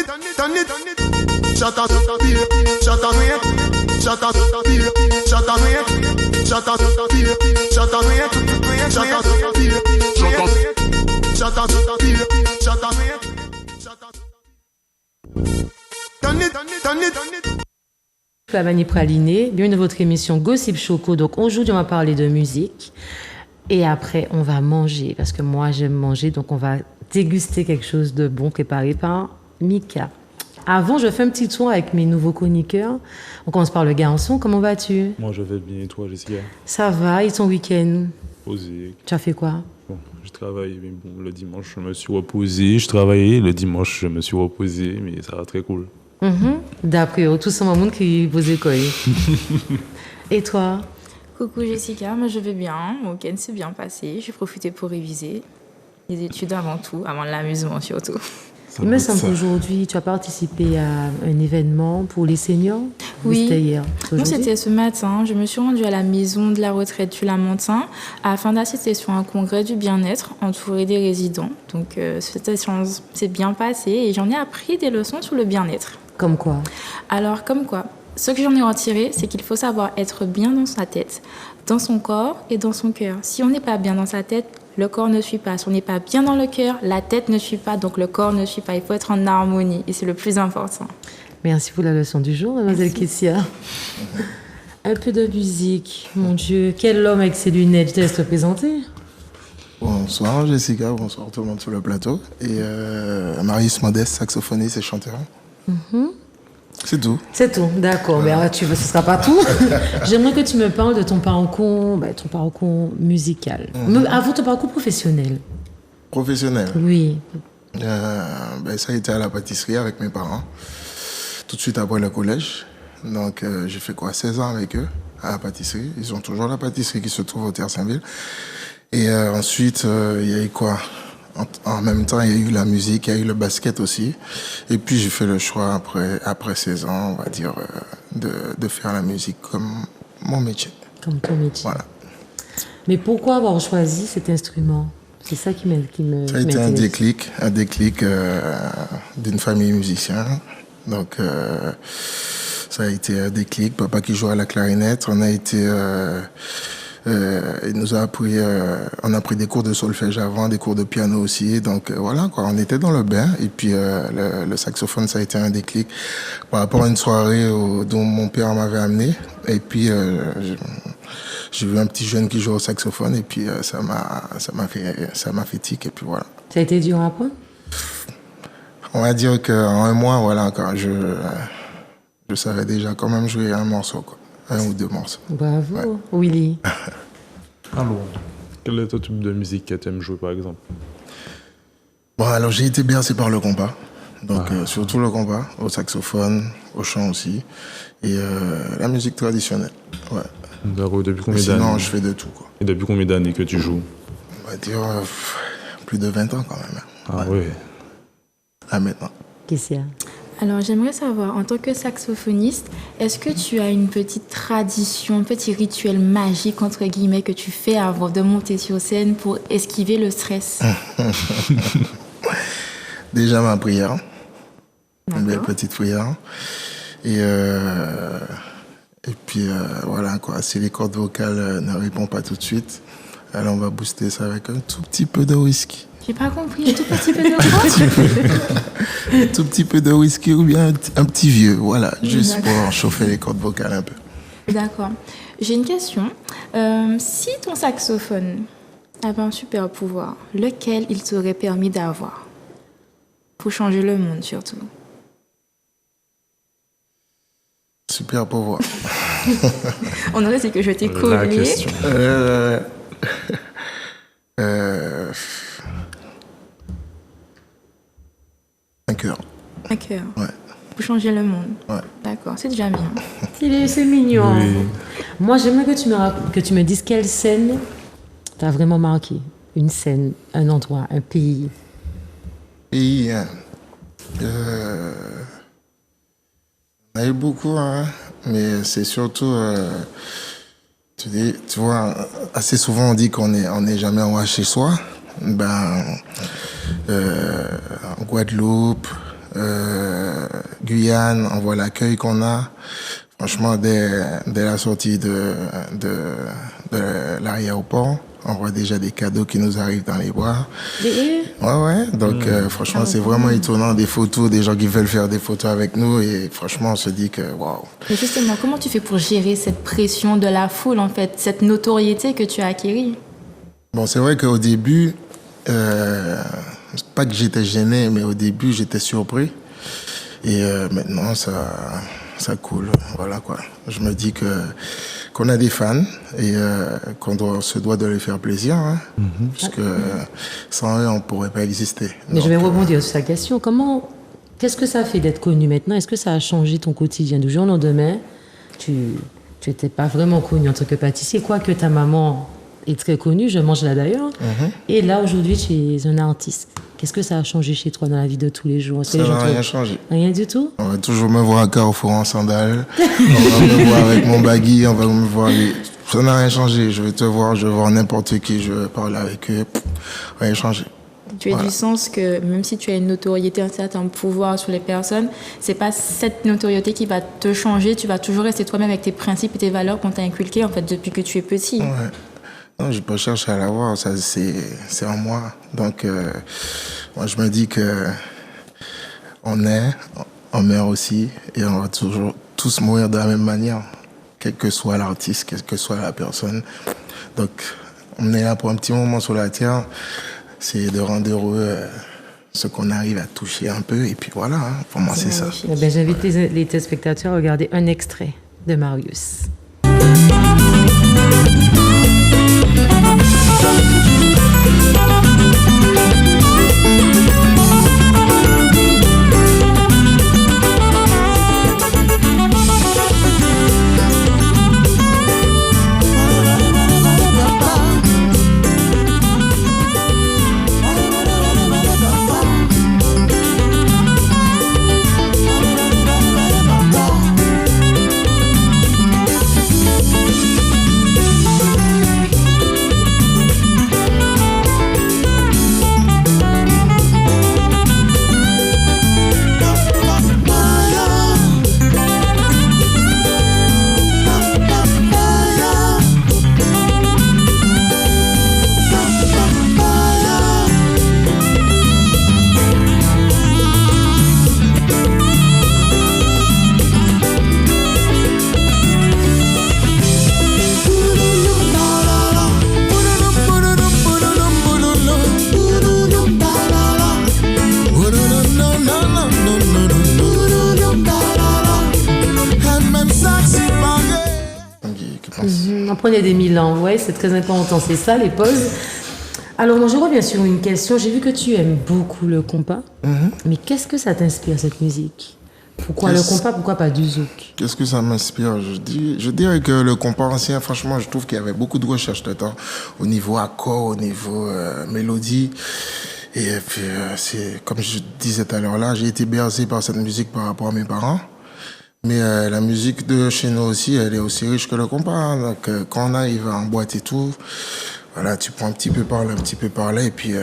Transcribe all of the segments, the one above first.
La Vanille Pralinée, bienvenue dans votre émission Gossip Choco. Donc aujourd'hui, on va parler de musique et après, on va manger parce que moi, j'aime manger. Donc on va déguster quelque chose de bon préparé par Mika. Avant, je fais un petit tour avec mes nouveaux chroniqueurs. On commence par le garçon. Comment vas-tu? Moi, je vais bien. Et toi, Jessica? Ça va. Et ton week-end? Posé. Tu as fait quoi? Bon, je travaille, mais bon, le dimanche, je me suis reposé. Je travaillais, le dimanche, je me suis reposé, mais ça va très cool. D'après tout ce monde qui posait quoi? Et toi? Coucou Jessica, moi je vais bien. Mon week-end s'est bien passé. J'ai profité pour réviser. Les études avant tout, avant l'amusement surtout. Il me semble qu'aujourd'hui, tu as participé à un événement pour les seniors. Oui, c'était hier. non, c'était ce matin. Je me suis rendue à la maison de la retraite du Lamentin afin d'assister sur un congrès du bien-être entouré des résidents. Donc cette séance s'est bien passée et j'en ai appris des leçons sur le bien-être. Comme quoi? Alors, comme quoi? Ce que j'en ai retiré, c'est qu'il faut savoir être bien dans sa tête, dans son corps et dans son cœur. Si on n'est pas bien dans sa tête, le corps ne suit pas. Si on n'est pas bien dans le cœur, la tête ne suit pas, donc le corps ne suit pas. Il faut être en harmonie et c'est le plus important. Merci pour la leçon du jour, mademoiselle Kessia. Un peu de musique, mon Dieu. Quel homme avec ses lunettes, je te laisse te présenter. Bonsoir Jessica, bonsoir tout le monde sur le plateau. Et Marius Modeste, saxophoniste et chanteur. C'est tout. C'est tout, d'accord. Mais ce ne sera pas tout. J'aimerais que tu me parles de ton parcours musical. Avant ton parcours professionnel. Professionnel? Oui. Ça a été à la pâtisserie avec mes parents. Tout de suite après le collège. Donc j'ai fait 16 ans avec eux à la pâtisserie. Ils ont toujours la pâtisserie qui se trouve au Terre Saint-Ville. Et ensuite, il y a eu quoi? En même temps, il y a eu la musique, il y a eu le basket aussi. Et puis, j'ai fait le choix, après 16 ans, on va dire, de faire la musique comme mon métier. Comme ton métier. Voilà. Mais pourquoi avoir choisi cet instrument? C'est ça qui me Ça a été un déclic d'une famille musicienne. Donc, ça a été un déclic. Papa qui jouait à la clarinette, on a été... il nous a appris, on a pris des cours de solfège avant, des cours de piano aussi. Donc voilà, quoi, on était dans le bain. Et puis le saxophone, ça a été un déclic par rapport à une soirée dont mon père m'avait amené. Et puis j'ai vu un petit jeune qui joue au saxophone. Et puis ça m'a fait tic. Et puis voilà. Ça a été dur à apprendre? On va dire qu'en un mois, voilà, quand je savais déjà quand même jouer un morceau, quoi. 1 ou 2 morceaux. Bravo, ouais. Willy. Alors, quel est ton type de musique que tu aimes jouer, par exemple? Bon, alors j'ai été bercé par le compas. Donc, surtout le compas, au saxophone, au chant aussi. Et la musique traditionnelle. Ouais. D'accord, depuis combien d'années? Sinon, je fais de tout, quoi. Et depuis combien d'années que tu joues? On va dire plus de 20 ans quand même. Ah ouais. Là maintenant. Qu'est-ce Alors, j'aimerais savoir, en tant que saxophoniste, est-ce que tu as une petite tradition, un petit rituel magique, entre guillemets, que tu fais avant de monter sur scène pour esquiver le stress? Déjà ma prière. D'accord. Une belle petite prière. Et puis, voilà, quoi. Si les cordes vocales ne répondent pas tout de suite, alors on va booster ça avec un tout petit peu de whisky. J'ai pas compris, un tout petit peu de quoi? Un tout petit peu de whisky ou bien un petit vieux, voilà, juste pour chauffer les cordes vocales un peu. D'accord. J'ai une question. Si ton saxophone avait un super pouvoir, lequel il t'aurait permis d'avoir? Pour changer le monde, surtout. Super pouvoir. On aurait dit que je t'ai La collé. question. Un cœur. Un cœur. Ouais. Pour changer le monde. Ouais. D'accord, c'est déjà bien. C'est mignon. Oui. Moi, j'aimerais que tu me dises quelle scène t'a vraiment marqué. Une scène, un endroit, un pays. Et on a eu beaucoup, hein, mais c'est surtout, tu vois, assez souvent on dit qu'on n'est jamais en chez soi. En Guadeloupe, Guyane, on voit l'accueil qu'on a. Franchement, dès la sortie de l'aéroport, on voit déjà des cadeaux qui nous arrivent dans les bras. Ouais. Donc, franchement, c'est vraiment étonnant. Des photos, des gens qui veulent faire des photos avec nous. Et franchement, on se dit que, waouh. Mais justement, comment tu fais pour gérer cette pression de la foule, en fait, cette notoriété que tu as acquérie? Bon, c'est vrai qu'au début, pas que j'étais gêné, mais au début, j'étais surpris. Et maintenant, ça coule. Voilà, quoi. Je me dis qu'on a des fans et qu'on se doit de leur faire plaisir, hein, puisque sans eux, on ne pourrait pas exister. Mais donc, je vais rebondir sur sa question. Qu'est-ce que ça fait d'être connu maintenant? Est-ce que ça a changé ton quotidien du jour au lendemain? Tu n'étais pas vraiment connu en tant que pâtissier, quoique ta maman est très connue, je mange là d'ailleurs. Et là, aujourd'hui, tu es un artiste. Qu'est-ce que ça a changé chez toi dans la vie de tous les jours? Ça n'a rien changé. Rien du tout? On va toujours me voir à Carrefour en sandales. On va me voir avec mon baggy. On va me voir. Ça n'a rien changé. Je vais te voir, je vais voir n'importe qui, je vais parler avec eux. Rien changé. Tu es du sens que même si tu as une notoriété, un certain pouvoir sur les personnes, c'est pas cette notoriété qui va te changer. Tu vas toujours rester toi-même avec tes principes et tes valeurs qu'on t'a inculquées en fait depuis que tu es petit. Ouais. Non, je ne vais pas chercher à l'avoir, ça c'est en moi. Donc, moi je me dis que on meurt aussi, et on va toujours tous mourir de la même manière, quel que soit l'artiste, quelle que soit la personne. Donc, on est là pour un petit moment sur la terre, c'est de rendre heureux ce qu'on arrive à toucher un peu, et puis voilà, hein, pour moi c'est ça. Eh ben, j'invite les téléspectateurs à regarder un extrait de Marius. On prenait des Milan, ouais, c'est très important, c'est ça, les pauses. Alors, moi, je reviens sur une question. J'ai vu que tu aimes beaucoup le compas, mais qu'est-ce que ça t'inspire, cette musique? Pourquoi le compas, pourquoi pas du zouk? Qu'est-ce que ça m'inspire? Je dirais que le compas ancien, franchement, je trouve qu'il y avait beaucoup de recherche dedans, au niveau accord, au niveau mélodie. Et puis, c'est comme je disais tout à l'heure là, j'ai été bercé par cette musique par rapport à mes parents. Mais la musique de chez nous aussi, elle est aussi riche que le compas. Hein. Donc, quand on arrive en boîte et tout, voilà, tu prends un petit peu par là, un petit peu par là, et puis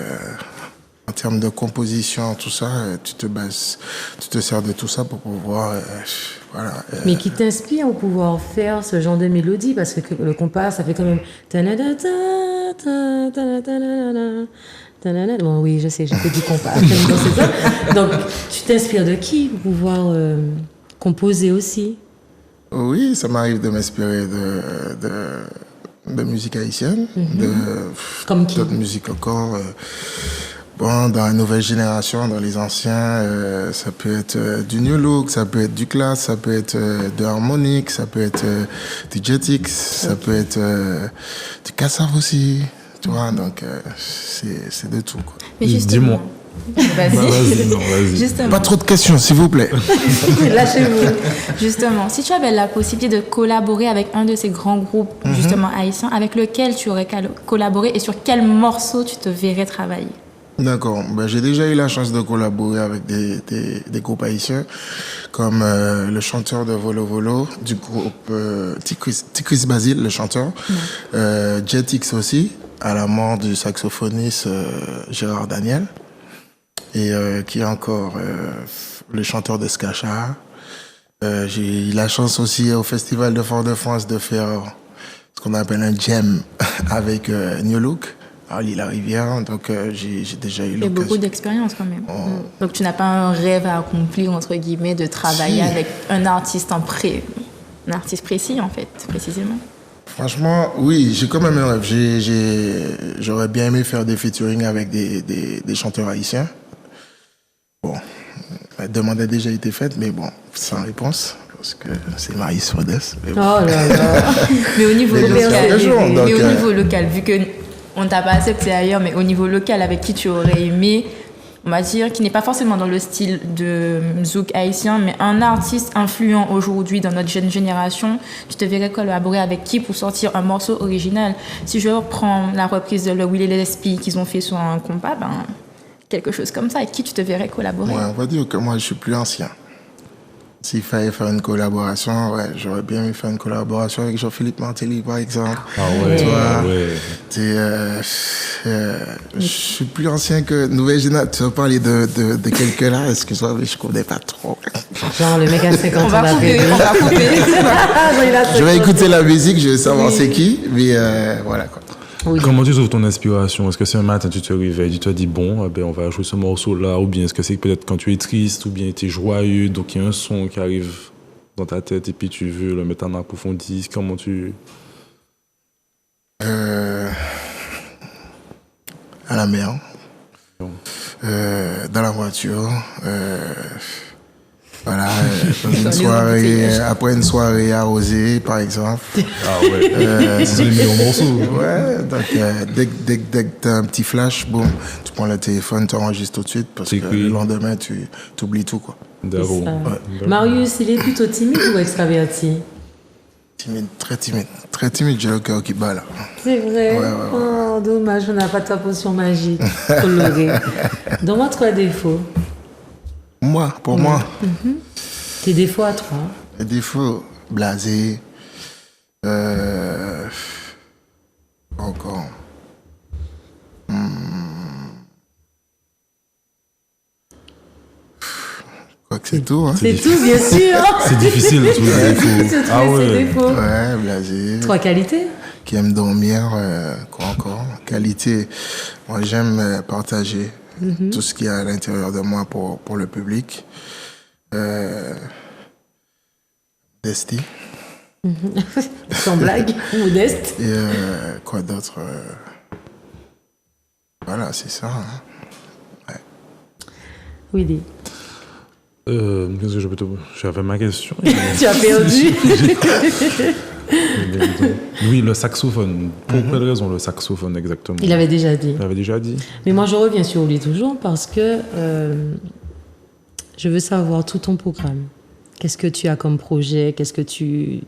en termes de composition, tout ça, tu te sers de tout ça pour pouvoir, voilà. Mais qui t'inspire pour pouvoir faire ce genre de mélodie, parce que le compas, ça fait quand même. Bon, oui, je sais, j'ai fait du compas. C'est ça. Donc, tu t'inspires de qui pour pouvoir composer aussi? Oui, ça m'arrive de m'inspirer de musique haïtienne, Comme qui? d'autres musiques encore. Bon, dans la nouvelle génération, dans les anciens, ça peut être du New Look, ça peut être du class, ça peut être de harmonique, ça peut être du Jetix, ça peut être du Kassav aussi, tu vois, donc c'est de tout, quoi. Mais justement, Dis-moi. Vas-y. Justement. Pas trop de questions, s'il vous plaît. Lâchez-vous. Justement, si tu avais la possibilité de collaborer avec un de ces grands groupes, justement haïtiens, avec lequel tu aurais collaboré et sur quel morceau tu te verrais travailler? D'accord. Ben, j'ai déjà eu la chance de collaborer avec des groupes haïtiens, comme le chanteur de Volo Volo, du groupe Ticris Basile, le chanteur, Jetix aussi, à la mort du saxophoniste Gérard Daniel. Et qui est encore le chanteur de Skacha. J'ai eu la chance aussi au Festival de Fort-de-France de faire ce qu'on appelle un jam avec New Look, à l'île-la-Rivière. Donc j'ai déjà eu Il y a l'occasion. beaucoup d'expérience quand même. Oh. Donc tu n'as pas un rêve à accomplir, entre guillemets, de travailler Si. avec un artiste un artiste précis, en fait, précisément. Franchement, oui, j'ai quand même un rêve. J'aurais bien aimé faire des featuring avec des chanteurs haïtiens. Bon, la demande a déjà été faite, mais bon, sans réponse, parce que c'est Maïs Modeste. Mais bon. Oh là là. Mais au niveau Mais je local, serai un jour, donc, mais au niveau local, vu que on t'a pas accepté ailleurs, mais au niveau local, avec qui tu aurais aimé, on va dire, qui n'est pas forcément dans le style de zouk haïtien, mais un artiste influent aujourd'hui dans notre jeune génération, tu te verrais collaborer avec qui pour sortir un morceau original? Si je reprends la reprise de le Will et l'Esprit qu'ils ont fait sur un compas, ben, quelque chose comme ça, avec qui tu te verrais collaborer? Ouais, on va dire que moi, je suis plus ancien. S'il fallait faire une collaboration, ouais, j'aurais bien aimé faire une collaboration avec Jean-Philippe Martelly, par exemple. Ah ouais, Tu vois, ouais. je suis plus ancien que nouvelle génération. Tu vas parler de quelqu'un-là, excuse-moi, mais je connais pas trop. Genre, le mec à 50 ans. On va couper. Je vais écouter la musique, je vais savoir c'est qui, mais voilà quoi. Oui. Comment tu trouves ton inspiration? Est-ce que c'est un matin, tu te réveilles, tu te dis, bon, ben, on va jouer ce morceau-là, ou bien est-ce que c'est peut-être quand tu es triste, ou bien tu es joyeux, donc il y a un son qui arrive dans ta tête et puis tu veux le mettre en approfondissement? Comment tu... À la mer, dans la voiture, voilà, dans une soirée, après une soirée arrosée, par exemple. Ah ouais, c'est les meilleurs morceaux. Ouais, donc dès que tu as un petit flash, boum, tu prends le téléphone, tu enregistres tout de suite, parce que T'écris. le lendemain, tu oublies tout, quoi. D'accord. Ça. Marius, il est plutôt timide ou extraverti? Très timide, j'ai le cœur qui bat, là. C'est vrai. Ouais. Oh, dommage, on n'a pas ta potion magique. Colorée. Donne-moi 3 défauts. Moi, pour moi, Tes défauts à 3. les défauts, blasé, encore. Je crois que c'est tout, hein. C'est tout, bien sûr. C'est difficile de trouver des défauts. C'est Ah trouver ses ouais. défauts. Ouais, blasé. 3 qualités. Qui aime dormir, quoi encore. Qualité, moi j'aime partager tout ce qu'il y a à l'intérieur de moi pour le public. Modestie. Sans blague, modeste. Et quoi d'autre Voilà, c'est ça. Hein. Willy. Qu'est-ce que je peux te... J'avais ma question. Tu as perdu. Oui, le saxophone. Pour quelle raison le saxophone exactement? Il avait déjà dit. Il avait déjà dit. Mais moi, je reviens sur lui toujours parce que je veux savoir tout ton programme. Qu'est-ce que tu as comme projet? Qu'est-ce que tu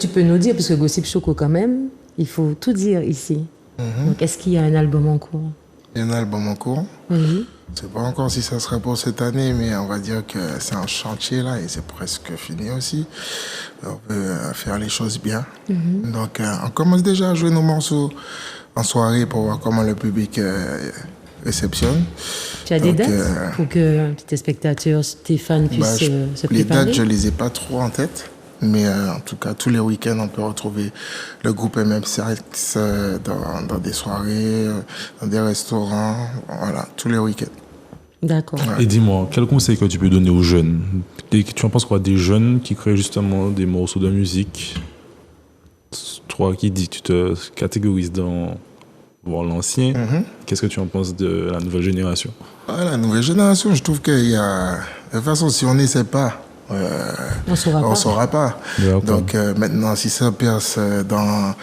peux nous dire? Parce que Gossip Choco, quand même, il faut tout dire ici. Donc, est-ce qu'il y a un album en cours? Il y a un album en cours. Oui. Je ne sais pas encore si ça sera pour cette année, mais on va dire que c'est un chantier là et c'est presque fini aussi. On veut faire les choses bien. Donc on commence déjà à jouer nos morceaux en soirée pour voir comment le public réceptionne. Tu as des Donc, dates pour que tes spectateurs, tes fans puissent se les préparer? dates, je les ai pas trop en tête. Mais en tout cas, tous les week-ends, on peut retrouver le groupe MMCX dans des soirées, dans des restaurants. Voilà, tous les week-ends. D'accord. Ouais. Et dis-moi, quel conseil que tu peux donner aux jeunes? Tu en penses quoi des jeunes qui créent justement des morceaux de musique? Toi qui dis que tu te catégorises dans l'ancien, qu'est-ce que tu en penses de la nouvelle génération? La nouvelle génération, je trouve qu'il y a... De toute façon, si on n'essaie pas, On ne saura on pas. ne saura pas. D'accord. Donc maintenant, si ça perce dans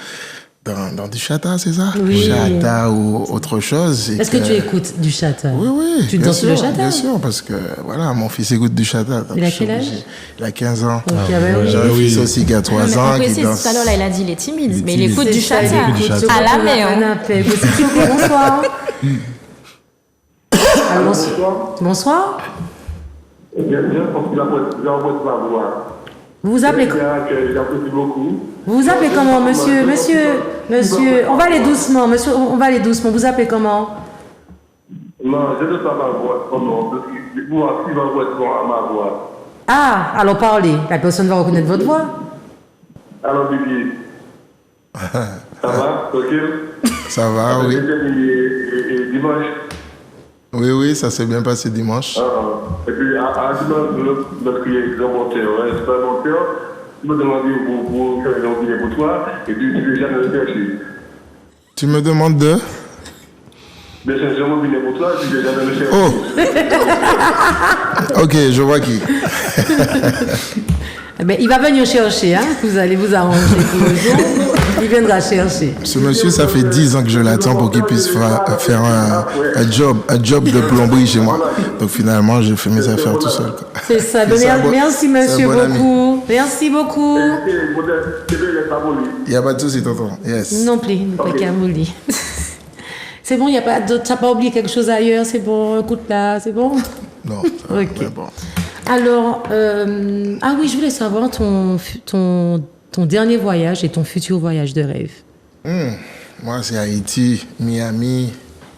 du chata, c'est ça? Oui. Chata ou autre chose. Est-ce que tu écoutes du chata? Oui. Tu bien danses le sûr, chata? Bien sûr, parce que voilà, mon fils écoute du chata. donc Il a je suis quel âge? obligé. Il a 15 ans. Ok, ben oui. J'ai un Oui. fils aussi qui a 3 Mais ans après, qui c'est danse. tout à l'heure, là, il a dit il est timide, Il est mais il timide. écoute du C'est ça, chata. il écoute du chata. À la Un mer. appel. Gossip Choco, bonsoir. Allô, bonsoir. Vous vous appelez Vous vous appelez comment, monsieur? On va aller doucement, monsieur. On va aller doucement. Vous appelez comment? Non, je ne sais pas ma voix. Oh non, parce que moi, si ma voix est à ma voix. Ah, alors parlez. La personne va reconnaître votre voix. Alors, Bibi. Ça va? Ok? Ça va, oui. Et dimanche. Oui, ça s'est bien passé dimanche. Et puis, à dimanche, notre client, dans mon cœur, c'est pas mon cœur. Tu me demandes pour faire un billet pour toi, et puis tu ne jamais le chercher. Tu me demandes de... Mais c'est un billet pour toi, tu ne jamais le chercher. Oh ok, je vois qui. Ben, il va venir chercher, hein. Vous allez vous arranger pour le jour. Il viendra chercher. Ce monsieur, ça fait 10 ans que je l'attends pour qu'il puisse faire un job de plomberie chez moi. Donc finalement, j'ai fait mes affaires tout seul. Quoi. C'est ça. Ben, merci, monsieur, beaucoup. Merci beaucoup. Il n'y a pas de souci, tonton. Yes. Non plus, pas Camouli. C'est bon, il n'y a pas d'autre. Tu n'as pas oublié quelque chose ailleurs, c'est bon, un coup de plat, c'est bon? Non, ça va, Ok. mais bon. Alors, ah oui, je voulais savoir ton dernier voyage et ton futur voyage de rêve. Moi, c'est Haïti, Miami.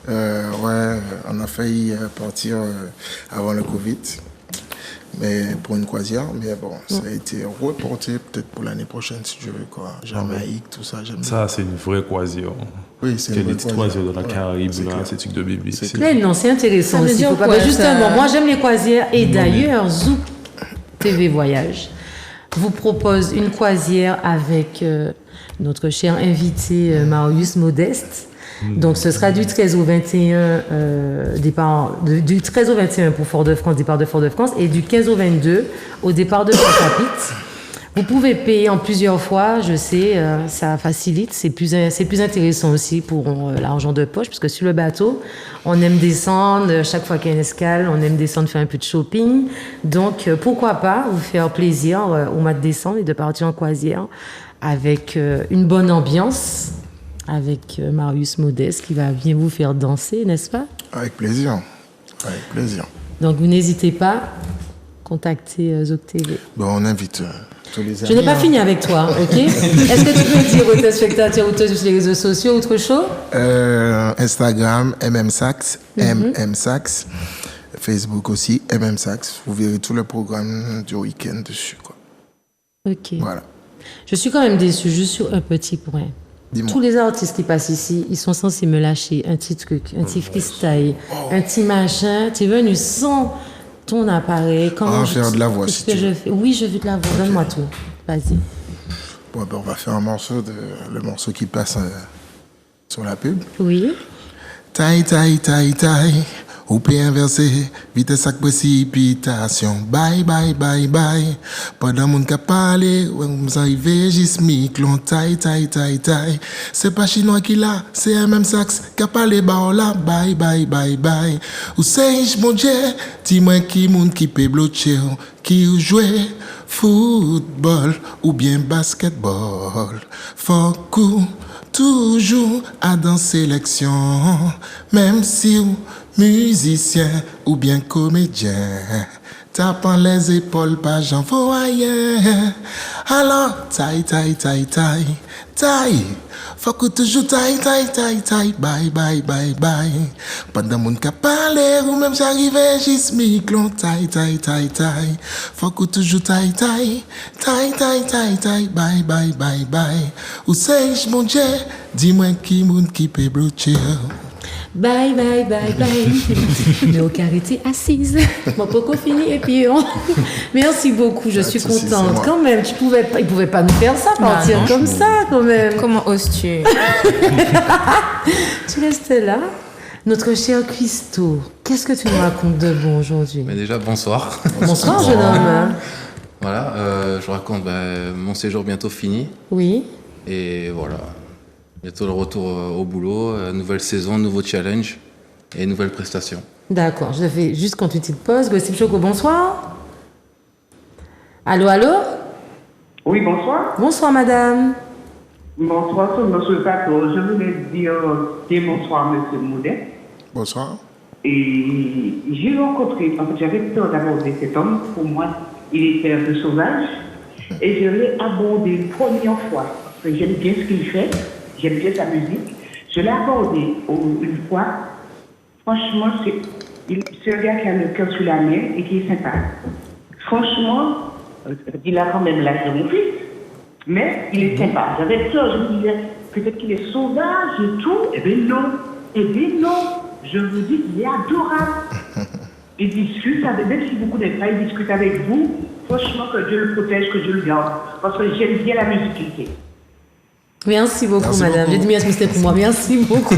Ouais, on a failli partir avant le Covid, mais pour une croisière. Mais bon, ça a été reporté peut-être pour l'année prochaine, si je veux, quoi. Jamaïque, tout ça, j'aime bien. Ça, c'est une vraie croisière. Oui, c'est Il y a une des vraie petites croisières dans la croisière. Caraïbe, c'est là, clair. ces trucs de bébé. Mais non, c'est intéressant Ça veut aussi. dire Faut pas- quoi, Ben, justement, ça moi j'aime les croisières et d'ailleurs, Zouk TV Voyage vous propose une croisière avec notre cher invité Marius Modeste. Donc ce sera du 13 au 21 du 13 au 21 pour Fort-de-France, départ de Fort-de-France, et du 15 au 22 au départ de Pointe-à-Pitre. Vous pouvez payer en plusieurs fois, je sais, ça facilite, c'est plus intéressant aussi pour l'argent de poche, parce que sur le bateau, on aime descendre, chaque fois qu'il y a une escale, on aime descendre faire un peu de shopping. Donc, pourquoi pas vous faire plaisir au mois de décembre et de partir en croisière avec une bonne ambiance, avec Marius Modeste qui va bien vous faire danser, n'est-ce pas? Avec plaisir. Avec plaisir. Donc, vous n'hésitez pas, contactez Zouk TV. Bon, on invite tous les amis. Je n'ai pas fini avec toi, ok? Est-ce que tu peux dire aux téléspectateurs ou sur les réseaux sociaux autre chose? Instagram, MMSax, MMSax. Facebook aussi, MMSax. Vous verrez tout le programme du week-end dessus, quoi. Ok. Voilà. Je suis quand même déçue, juste sur un petit point. Dis-moi. Tous les artistes qui passent ici, ils sont censés me lâcher un petit truc, un petit freestyle, un petit machin. Tu es venu sans ton appareil. Comment faire de la voix, qu'est-ce si que tu je veux. fais? Oui, je veux de la voix. Donne-moi tout. Vas-y. Bon, ben, on va faire un morceau, le morceau qui passe sur la pub. Oui. Taille, taille, taille, taille. Ou pied inversé, vitesse avec précipitation. Bye, bye, bye, bye. Pendant mon cap parler, ouais, vous arrivez, juste mi-clon. Taille, taille, taille, taille. C'est pas chinois qui l'a, c'est un même sax. Cap parler, bah, là. Bye, bye, bye, bye. Ou sais-je, mon Dieu, dis-moi qui moun qui peut bloquer, qui ou jouer football ou bien basketball. Faut coup, toujours à dans sélection, même si ou musicien ou bien comédien, tapant les épaules, pas j'en voyais. Alors, taille, taille, taille, taille, taille. Faut que toujours taille, taille, taille, taille, bye, bye, bye, bye. Pendant mon cap parler, ou même j'arrivais, juste mi-clon, taille, taille, taille, taille. Faut que toujours taille, taille, taille, taille, taille, taille, bye, bye, bye, bye. Ou sais-je, mon Dieu, dis-moi qui moun qui peut bloquer. Bye, bye, bye, bye. Mais au carré, t'es assise. Mon poco fini et puis on... Merci beaucoup, je suis de souci, c'est contente. moi. Quand même, ils pouvaient pas nous faire ça, partir non. comme ça, quand même. Comment oses-tu? Tu restais là. Notre cher Christo, qu'est-ce que tu nous racontes de bon aujourd'hui? Mais déjà, bonsoir. Bonsoir, jeune homme. Voilà, je raconte mon séjour bientôt fini. Oui. Et voilà, bientôt le retour au boulot, nouvelle saison, nouveau challenge et nouvelles prestations. D'accord, je fais juste quand tu te poses. Gossip Choco, bonsoir. Allô, allô? Oui, bonsoir. Bonsoir, madame. Bonsoir, sur notre plateau. Je voulais dire bonsoir, monsieur Moudet. Bonsoir. Et j'ai rencontré, en fait, j'avais peur d'aborder cet homme. Pour moi, il était un peu sauvage. Et je l'ai abordé une première fois. Parce que j'aime bien ce qu'il fait. J'aime bien sa musique. Je l'ai abordé une fois. Franchement, c'est un gars qui a le cœur sur la main et qui est sympa. Franchement, il a quand même l'âge de mon fils, mais il est sympa. J'avais peur, je me disais, peut-être qu'il est sauvage et tout. Eh bien non. Je vous dis qu'il est adorable. Il discute avec, même si beaucoup n'aiment pas, il discute avec vous. Franchement, que Dieu le protège, que Dieu le garde. Parce que j'aime bien la musicalité. Merci beaucoup, Merci madame. beaucoup. J'ai dit merci, mais c'était pour moi. Merci beaucoup.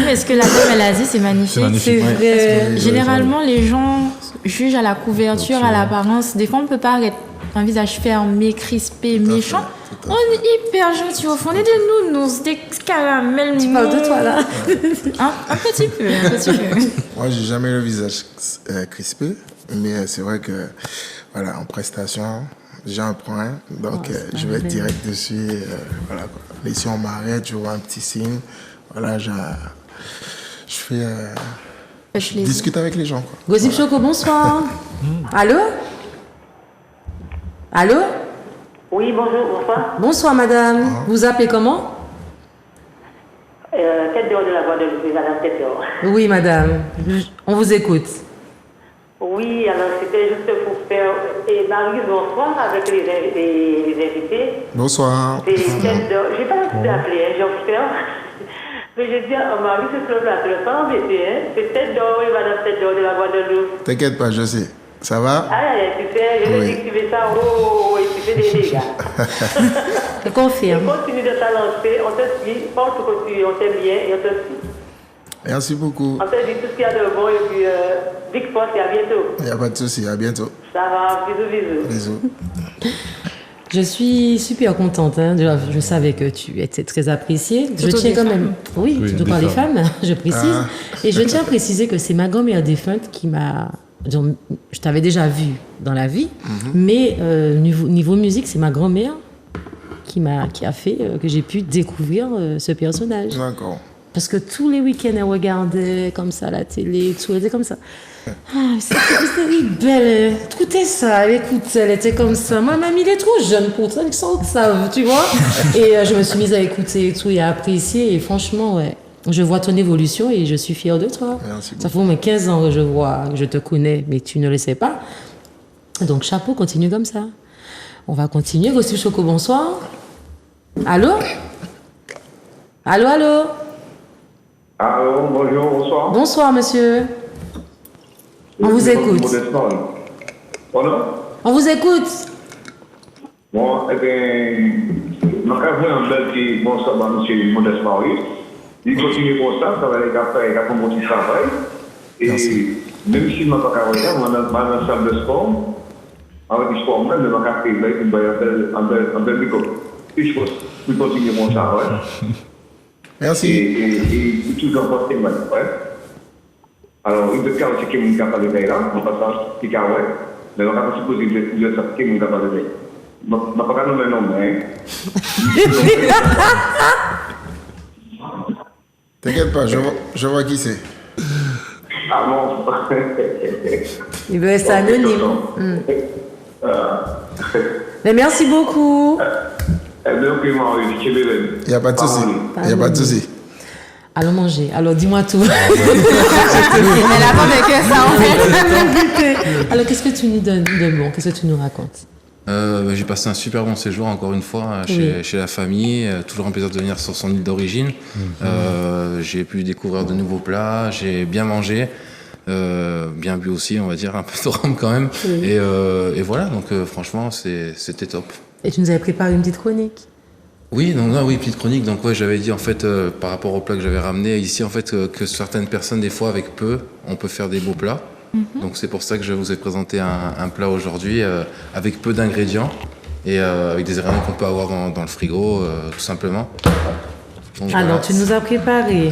Mais ce que la dame, elle a dit, c'est magnifique. C'est magnifique. C'est vrai. Généralement, les gens jugent à la couverture, à l'apparence. Des fois, on ne peut pas être un visage fermé, crispé, méchant. On est hyper gentil au fond. On est des nounous, des caramels. Tu parles de toi, là. Un petit peu. Moi, j'ai jamais le visage crispé, mais c'est vrai que, voilà, en prestation, j'ai un point, donc je vais être direct dessus. Voilà, quoi. Mais si on m'arrête, je vois un petit signe. Voilà, je fais. Je discute avec les gens, quoi. Gossip Choco, bonsoir. Allô? Allô? Oui, bonjour, bonsoir. Bonsoir, madame. Vous appelez comment? Tête d'or de la voix de madame Tête d'or. Oui, madame. On vous écoute. Oui, alors c'était juste pour faire. Et Marie, bonsoir avec les invités. Bonsoir. C'est Tête d'or. Je n'ai pas l'habitude d'appeler, j'espère. Mais je dis à Marie, c'est sur le plateau, le pas embêté, hein. C'est Tête d'or et madame Tête d'or de la voix de Loup. T'inquiète pas, je sais. Ça va? Ah, tu sais, je Oui. dis que tu fais ça, oh, et tu fais des dégâts. Je confirme. Continue de t'avancer, on te suit, pense que on t'aime bien et on te suit. Merci beaucoup. On te dit tout ce qu'il y a de bon et puis big force et à bientôt. Il n'y a pas de souci. À bientôt. Ça va, bisous. Bisous. Je suis super contente. Hein. Je savais que tu étais très appréciée. Je Surtout tiens des quand femmes. même. Oui, Oui, surtout des par les femmes. femmes, je précise. Ah. Et je tiens à préciser que c'est ma grand-mère défunte qui m'a. Donc, je t'avais déjà vu dans la vie, mais niveau musique, c'est ma grand-mère qui a fait que j'ai pu découvrir ce personnage. D'accord. Parce que tous les week-ends, elle regardait comme ça la télé, tout, elle était comme ça. Ah, c'était belle, écoutez ça, elle écoutait, elle était comme ça. Ma mamie, elle est trop jeune pour ça, tu vois. Et je me suis mise à écouter et tout, et à apprécier, et franchement, ouais. Je vois ton évolution et je suis fière de toi. Merci Ça fait au moins 15 ans que je te connais, mais tu ne le sais pas. Donc, chapeau, continue comme ça. On va continuer. Gossip Choco, bonsoir. Allô? Allô? Allô, bonjour, bonsoir. Bonsoir, monsieur. On vous écoute. Pardon? On vous écoute. Bon, eh bien, je vais un bel qui, bon, ça va, monsieur Modeste Maurice. Il continue comme ça va aller faire un bon petit travail. Et même si je ne vais pas regarder, je vais dans la salle de sport, avec le sport même, je vais faire un bel micro. Et je peux continuer mon travail. Merci. Et tout en porte mal. Alors, il peut faire ce que je capable de faire là, on passe à ce qu'il y a, mais on va pas supposer que je sais ce que je suis capable de faire. Je ne vais pas nommer non, mais. T'inquiète pas, je vois qui c'est. Ah bon. Il veut rester anonyme. Mais merci beaucoup. Ok, Maurice, je vais Il n'y a pas de souci. Il n'y a pas de souci. Allons manger. Alors, dis-moi tout. Elle attendait que ça, en fait. Alors, qu'est-ce que tu nous donnes de bon? Qu'est-ce que tu nous racontes? J'ai passé un super bon séjour, encore une fois, chez la famille. Toujours un plaisir de venir sur son île d'origine. J'ai pu découvrir de nouveaux plats, j'ai bien mangé, bien bu aussi, on va dire, un peu de rhum quand même. Et voilà, donc franchement, c'était top. Et tu nous avais préparé une petite chronique. Oui, donc oui, petite chronique. Donc ouais, j'avais dit en fait par rapport au plat que j'avais ramené ici en fait que certaines personnes des fois avec peu, on peut faire des beaux plats. Donc c'est pour ça que je vous ai présenté un plat aujourd'hui avec peu d'ingrédients et avec des ingrédients qu'on peut avoir dans le frigo tout simplement. Donc, Alors, tu nous as préparé.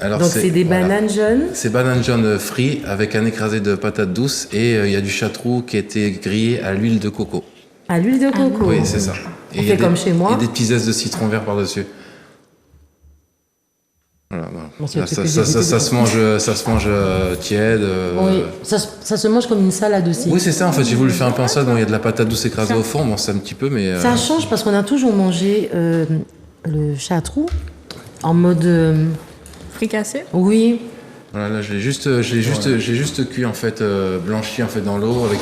Alors, donc, c'est des bananes jaunes. C'est bananes jaunes frites avec un écrasé de patates douces et il y a du château qui a été grillé à l'huile de coco. À l'huile de coco. Oui, c'est ça. Et On fait comme chez moi. Il y a des petits zestes de citron vert par-dessus. Voilà, voilà. Bon, Là, ça se mange tiède. Oui, ça se mange comme une salade aussi. Oui, c'est ça, en fait. J'ai voulu faire un peu en salade. Bon, il y a de la patate douce écrasée au fond. Bon, c'est un petit peu, mais. Ça change parce qu'on a toujours mangé le chartreux en mode fricassé? Oui. Voilà, là, j'ai juste cuit en fait, blanchi en fait dans l'eau avec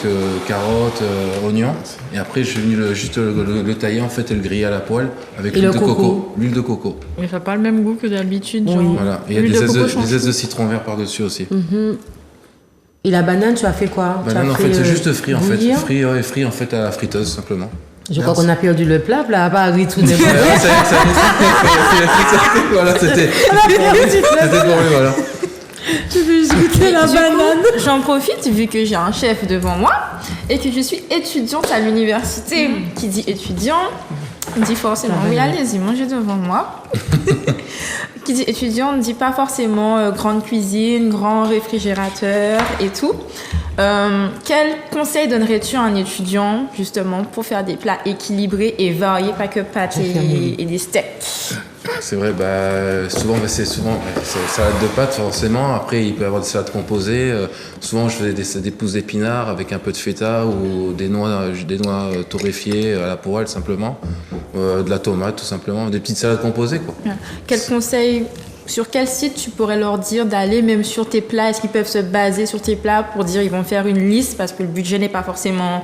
carottes, oignons. Et après, j'ai venu juste le tailler en fait et le griller à la poêle avec l'huile de coco. L'huile de coco. Mais ça n'a pas le même goût que d'habitude. Oui. Genre. Voilà. Et il y a des zestes de citron vert par-dessus aussi. Et la banane, tu as fait quoi? Banane, tu as en fait, fait, juste frit en fait. bouillir Frit en fait à la friteuse simplement. Je crois qu'on a perdu le plat, là, à part ritourner. Voilà, c'était pour lui, voilà. Je veux juste goûter la banane. J'en profite vu que j'ai un chef devant moi et que je suis étudiante à l'université. Qui dit étudiant, dit forcément oui, allez-y, mangez devant moi. Qui dit étudiant ne dit pas forcément grande cuisine, grand réfrigérateur et tout. Quel conseil donnerais-tu à un étudiant justement pour faire des plats équilibrés et variés, pas que pâtes et des steaks? C'est vrai, souvent c'est salade de pâtes forcément. Après, il peut y avoir des salades composées. Souvent, je faisais des pousses d'épinards avec un peu de feta ou des noix torréfiées à la poêle simplement, de la tomate tout simplement, des petites salades composées quoi. Quel conseil? Sur quel site tu pourrais leur dire d'aller même sur tes plats? Est-ce qu'ils peuvent se baser sur tes plats pour dire ils vont faire une liste parce que le budget n'est pas forcément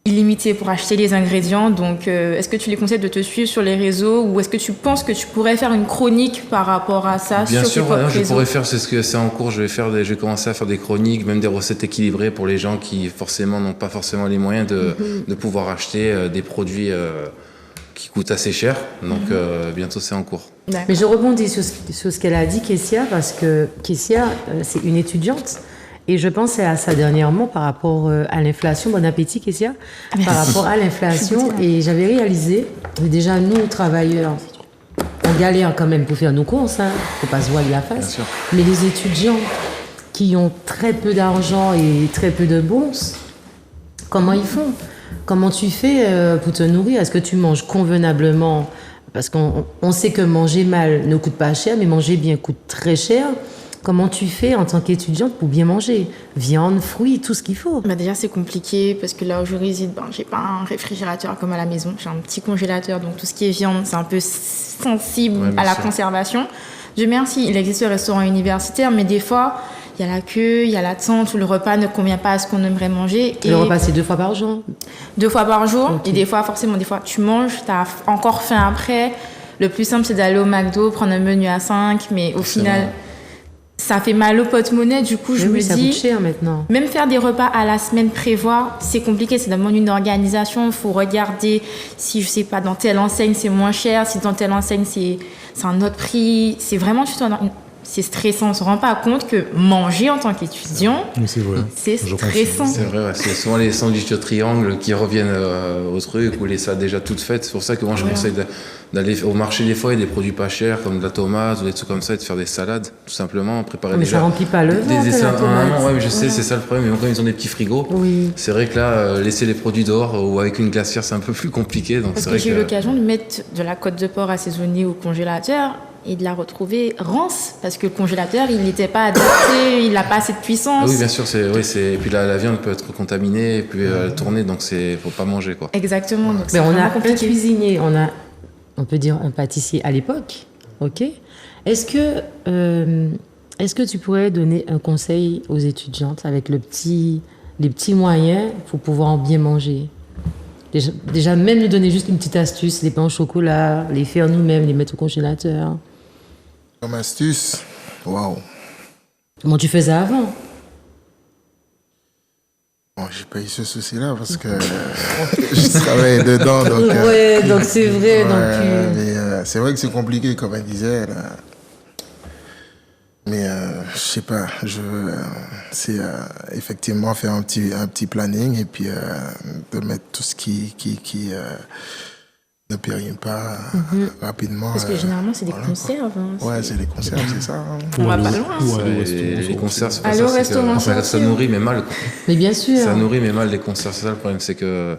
illimité pour acheter les ingrédients. Donc, est-ce que tu les conseilles de te suivre sur les réseaux ou est-ce que tu penses que tu pourrais faire une chronique par rapport à ça? Bien sur sûr, tes propres je réseaux? pourrais faire, c'est en cours, je vais commencer à faire des chroniques, même des recettes équilibrées pour les gens qui forcément n'ont pas forcément les moyens de pouvoir acheter des produits qui coûtent assez cher. Donc, bientôt c'est en cours. Mais je rebondis sur ce qu'elle a dit, Kessia, parce que Kessia, c'est une étudiante. Et je pensais à ça dernièrement par rapport à l'inflation. Bon appétit, Kessia. Par rapport à l'inflation. Et j'avais réalisé, déjà nous, travailleurs, on galère quand même pour faire nos courses. Hein. Faut pas se voiler la face. Mais les étudiants qui ont très peu d'argent et très peu de bourse, comment ils font? Comment tu fais pour te nourrir? Est-ce que tu manges convenablement? Parce qu'on sait que manger mal ne coûte pas cher, mais manger bien coûte très cher. Comment tu fais en tant qu'étudiante pour bien manger? Viande, fruits, tout ce qu'il faut. Déjà, c'est compliqué parce que là où je réside, j'ai pas un réfrigérateur comme à la maison. J'ai un petit congélateur, donc tout ce qui est viande, c'est un peu sensible à la conservation. Dieu merci, il existe le restaurant universitaire, mais des fois, il y a la queue, il y a l'attente, où le repas ne convient pas à ce qu'on aimerait manger. Et le repas, c'est 2 fois par jour? 2 fois par jour. Okay. Et des fois, forcément, tu manges, tu as encore faim après. Le plus simple, c'est d'aller au McDo, prendre un menu à 5, mais au final... Ça fait mal au porte-monnaie, du coup, je me dis... ça coûte cher maintenant. Même faire des repas à la semaine, prévoir, c'est compliqué. Ça demande une organisation. Il faut regarder si, je sais pas, dans telle enseigne, c'est moins cher. Si dans telle enseigne, c'est un autre prix. C'est vraiment... C'est stressant. On ne se rend pas compte que manger en tant qu'étudiant, c'est vrai. C'est stressant. C'est vrai, ouais. C'est souvent les sandwichs au triangle qui reviennent au truc ou les salades déjà toutes faites. C'est pour ça que moi, je conseille d'aller au marché des fois, il y a des produits pas chers comme de la tomate ou des trucs comme ça et de faire des salades, tout simplement. Préparer mais déjà. Ça remplit pas le ventre, ouais, mais je sais, c'est ça le problème. Mais quand ils ont des petits frigos, c'est vrai que là, laisser les produits dehors ou avec une glacière, c'est un peu plus compliqué. Donc parce que j'ai eu l'occasion de mettre de la côte de porc assaisonnée au congélateur et de la retrouver rance parce que le congélateur il n'était pas adapté, il n'a pas assez de puissance. Ah oui, bien sûr, et puis la viande peut être contaminée et puis tourner, donc faut pas manger quoi. Exactement. Donc mais on a un cuisinier, on peut dire un pâtissier à l'époque, ok. Est-ce que tu pourrais donner un conseil aux étudiantes avec les petits moyens pour pouvoir bien manger? Déjà, même lui donner juste une petite astuce, les pains au chocolat, les faire nous-mêmes, les mettre au congélateur. Comme astuce, waouh. Comment tu faisais avant? Bon, j'ai pas eu ce souci-là parce que je travaillais dedans. Donc, donc c'est vrai. Mais c'est vrai que c'est compliqué, comme elle disait. Là. Mais je sais pas, c'est effectivement faire un petit planning et puis de mettre tout ce qui ne périme pas rapidement. Parce que généralement, c'est des conserves. Hein, ouais, c'est des conserves, c'est ça. Hein. On va pas loin. Les conserves, c'est pas aller au restaurant. Ça nourrit, mais mal. Quoi. Mais bien sûr. Ça nourrit, mais mal, les conserves. C'est ça le problème, c'est que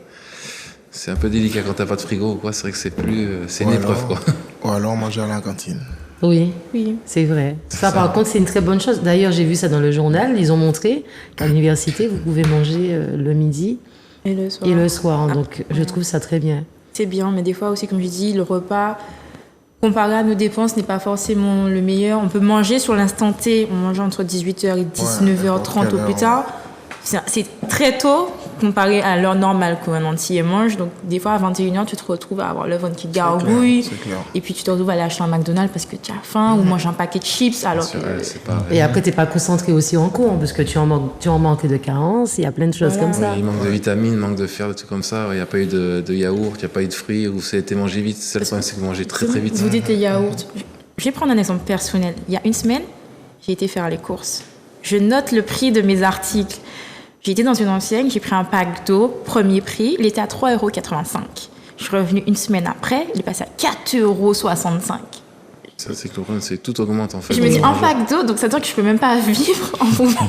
c'est un peu délicat quand t'as pas de frigo ou quoi. C'est vrai que c'est une épreuve, quoi. Ou alors manger à la cantine. Oui, c'est vrai. Ça, par contre, c'est une très bonne chose. D'ailleurs, j'ai vu ça dans le journal. Ils ont montré qu'à l'université, vous pouvez manger le midi et le soir. Donc, je trouve ça très bien. C'est bien, mais des fois aussi, comme je dis, le repas, comparé à nos dépenses, n'est pas forcément le meilleur. On peut manger sur l'instant T, on mange entre 18h et 19h30 au plus tard. C'est très tôt comparé à l'heure normale qu'un entier mange. Donc, des fois, à 21h, tu te retrouves à avoir le ventre qui gargouille. C'est clair. Et puis, tu te retrouves à aller acheter un McDonald's parce que tu as faim ou manger un paquet de chips. Alors que... C'est pareil. Et après, t'es pas concentré aussi en cours, parce que tu en manques de carence, il y a plein de choses comme ça. Oui, il manque de vitamines, manque de fer, des trucs comme ça. Il n'y a pas eu de yaourt, il n'y a pas eu de fruits, ou ça a été mangé vite. C'est le problème, c'est que manger très très vite. Vous dites les yaourts. Je vais prendre un exemple personnel. Il y a une semaine, j'ai été faire les courses. Je note le prix de mes articles. J'ai été dans une enseigne, j'ai pris un pack d'eau, premier prix, il était à 3,85 €. Je suis revenue une semaine après, il est passé à 4,65 €. Ça, c'est que le problème, c'est que tout augmente en fait. Je me dis, un pack d'eau, donc ça veut dire que je peux même pas vivre en pouvant.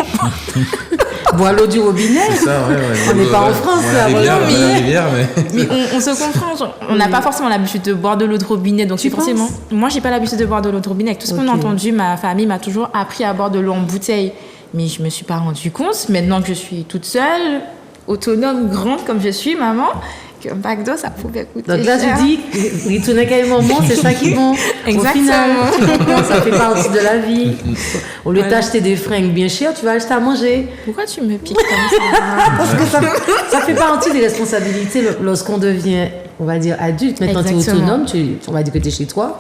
Bois l'eau du robinet. C'est ça, ouais. On n'est pas en France, là. La mais- rivière, Mais on se comprend, genre, on n'a pas forcément l'habitude de boire de l'eau de robinet, donc Tu c'est forcément. Moi, j'ai pas l'habitude de boire de l'eau de robinet. Avec tout ce qu'on a Ok. entendu, ma famille m'a toujours appris à boire de l'eau en bouteille. Mais je me suis pas rendu compte, maintenant que je suis toute seule, autonome, grande comme je suis, maman, qu'un pack d'eau, ça pouvait coûter Donc là, cher. tu dis, il tournait quel moment, c'est ça qui est bon. Exactement. Au final, ça fait partie de la vie. Au lieu Voilà. d'acheter des fringues bien chères, tu vas acheter à manger. Pourquoi tu me piques comme ça? Parce que ça fait partie des responsabilités lorsqu'on devient, on va dire, adulte. Maintenant, tu es Exactement. autonome, on va dire que tu es chez toi.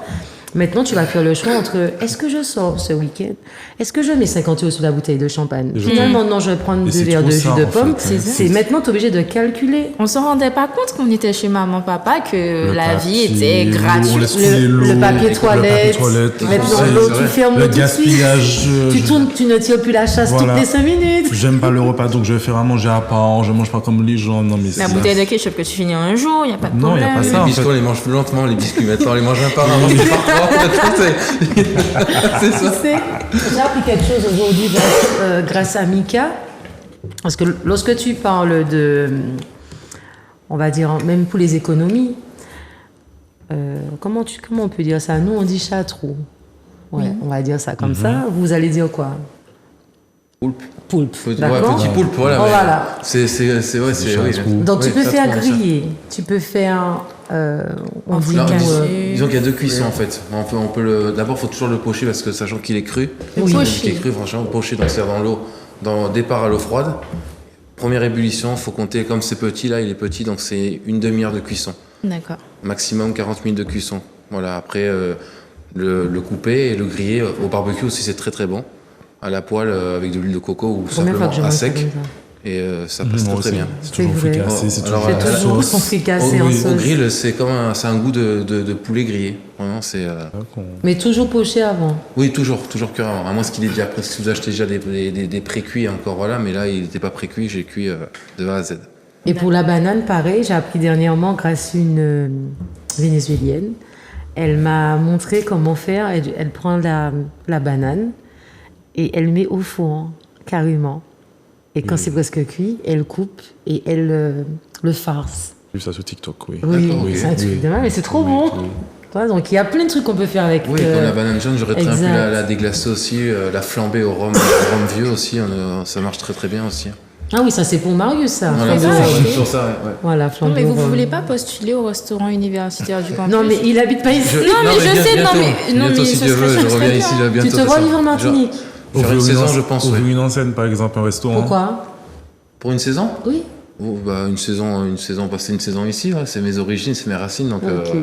Maintenant, tu vas faire le choix entre est-ce que je sors ce week-end? Est-ce que je mets 50 € sur la bouteille de champagne? Finalement, non, je vais prendre Et 2 c'est verres trop de jus ça, de en pomme. fait. C'est maintenant, tu es obligé de calculer. On s'en rendait pas compte qu'on était chez maman, papa, que Le la vie papier, était l'eau, gratuite. laisse couler Le l'eau, papier toilette, toilette, maintenant c'est l'eau, vrai. tu fermes le l'eau tout de suite. gaspillage. Tu tournes, tu ne tires plus la chasse Voilà. toutes les 5 minutes. J'aime pas le repas, donc je vais faire à manger à part. Je mange pas comme les gens. Non, mais La c'est- bouteille de ketchup que tu finis en un jour, il n'y a pas de Non, y a problème. pas ça. Les en biscuits, fait. on les mange plus lentement, les biscuits. Maintenant, on les mange un par un, on mange pas par trois. C'est Tu ça. sais, j'ai appris quelque chose aujourd'hui grâce à Mika. Parce que lorsque tu parles de, on va dire, même pour les économies, comment on peut dire ça? Nous, on dit château. Ouais, on va dire ça comme ça. Vous allez dire quoi? Poulpe. Poulpe. Ouais, D'accord? petit poulpe, voilà. Oh, mais voilà. C'est oui. Donc tu Oui, peux ça faire se prend, ça. griller, tu peux faire, on dit Non, tout, disons qu'il y a deux cuissons en fait. On peut d'abord, il faut toujours le pocher parce que sachant qu'il est cru. Oui. Qu'il est cru, franchement, poché, donc c'est dans l'eau, dans départ à l'eau froide. Première ébullition, il faut compter comme c'est petit, là il est petit, donc c'est une demi-heure de cuisson. D'accord. Maximum 40 minutes de cuisson. Voilà, après le couper et le griller au barbecue aussi, c'est très très bon. À la poêle avec de l'huile de coco ou Première fois simplement que je à mange ça sec. comme ça. Et ça passe Moi très, très aussi. bien. C'est toujours C'est vrai. fricassé, c'est Alors, toujours C'est à la toujours sauce. fricassé en Au sauce. grill, c'est comme c'est un goût de poulet grillé. Vraiment, c'est. D'accord. Mais toujours poché avant. Oui, toujours cuire avant. À moins qu'il est déjà prêt. Si vous achetez déjà des pré-cuits, encore voilà, mais là, il n'était pas pré-cuit, j'ai cuit de A à Z. Et pour la banane, pareil, j'ai appris dernièrement grâce à une vénézuélienne. Elle m'a montré comment faire. Elle prend la banane et elle met au four, carrément. Et quand c'est presque cuit, elle coupe et elle le farce. J'ai vu ça sur TikTok, oui. Oui, D'accord, c'est ok. un truc de mal, mais c'est trop bon. Tu vois, donc il y a plein de trucs qu'on peut faire avec. Oui, comme la banane jaune, j'aurais très bien pu exact. la déglacer aussi, la flamber au rhum vieux aussi, ça marche très très bien aussi. Ah oui, ça c'est pour Marius, ça. Voilà, Flambé au rhum. sur ça, ouais. Voilà, Non, flambé mais au vous ne rhum. voulez pas postuler au restaurant universitaire du campus? Non, mais il habite pas ici. Non, mais je sais, non, mais bientôt, si ce Dieu serait- veut, ça je serait reviens bien. ici là, bientôt. Tu te de vois ça. vivre en Martinique? Faire une saison, je pense, Ouvrir oui. une enseigne, par exemple, un restaurant. Pourquoi? Pour une saison Oui. Oh, bah, une saison, passer une saison ici, ouais, c'est mes origines, c'est mes racines, donc Ok.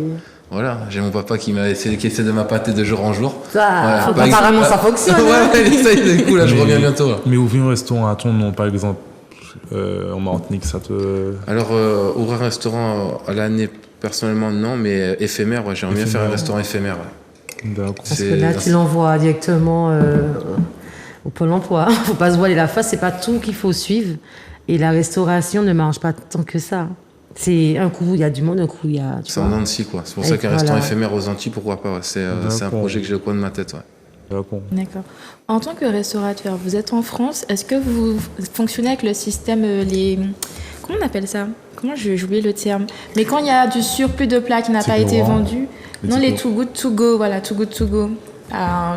voilà. J'ai mon papa qui essaie de m'appâter de jour en jour. Ça, Ouais, bah, apparemment, ça fonctionne. hein. Ouais, ça y est, du coup, là, je Mais- reviens bientôt. Là. Mais ouvrir un restaurant à ton nom, par exemple, en Martinique, ça te. Alors, ouvrir un restaurant à l'année, personnellement, non, mais éphémère, ouais, j'aimerais bien faire un Éphémère. restaurant éphémère. Ouais. D'accord. Parce que là, tu l'envoies directement au Pôle emploi. Faut pas se voiler la face, c'est pas tout qu'il faut suivre. Et la restauration ne marche pas tant que ça. C'est un coup, il y a du monde, un coup, il y a. tu C'est vois. en Annecy, quoi. C'est pour Et ça qu'un voilà. restaurant éphémère aux Antilles, pourquoi pas. Ouais. C'est un D'accord. projet que j'ai au coin de ma tête. Ouais. D'accord. D'accord. En tant que restaurateur, vous êtes en France, est-ce que vous fonctionnez avec le système, comment on appelle ça? J'ai oublié le terme. Mais quand il y a du surplus de plats qui n'a pas été Restaurant. vendu, Les non, les to-go. Too Good To Go, voilà, Too Good To Go.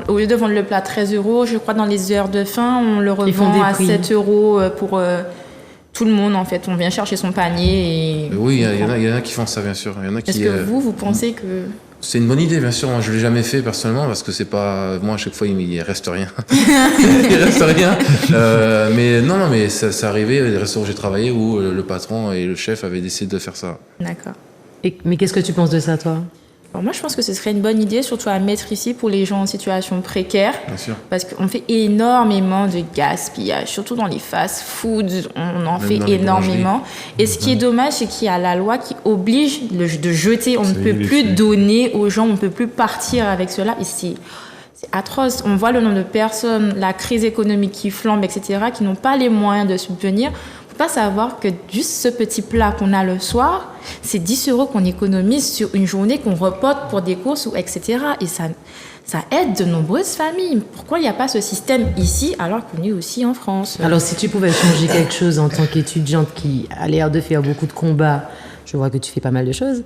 Au lieu de vendre le plat à 13 €, je crois dans les heures de faim, on le Ils font revend des à prix. 7 € pour tout le monde, en fait. On vient chercher son panier et... Oui, il y en a qui font ça, bien sûr. Il y en a Est-ce qui. que vous pensez que... C'est une bonne idée, bien sûr. Moi, je l'ai jamais fait personnellement parce que c'est pas. Moi, à chaque fois, il reste rien. Il reste rien. Mais non, mais ça arrivait. Il y a des restaurants où j'ai travaillé où le patron et le chef avaient décidé de faire ça. D'accord. Mais qu'est-ce que tu penses de ça, toi? Bon, moi, je pense que ce serait une bonne idée, surtout à mettre ici pour les gens en situation précaire. Bien sûr. Parce qu'on fait énormément de gaspillage, surtout dans les fast-foods, on en fait dans les énormément. Et ce qui est dommage, c'est qu'il y a la loi qui oblige de jeter. On ne peut plus donner aux gens, on ne peut plus partir avec cela. Et c'est atroce. On voit le nombre de personnes, la crise économique qui flambe, etc., qui n'ont pas les moyens de subvenir. Il ne faut pas savoir que juste ce petit plat qu'on a le soir, c'est 10 € qu'on économise sur une journée qu'on reporte pour des courses, ou etc. Et ça aide de nombreuses familles. Pourquoi il n'y a pas ce système ici alors qu'on est aussi en France? Alors, si tu pouvais changer quelque chose en tant qu'étudiante qui a l'air de faire beaucoup de combats, je vois que tu fais pas mal de choses,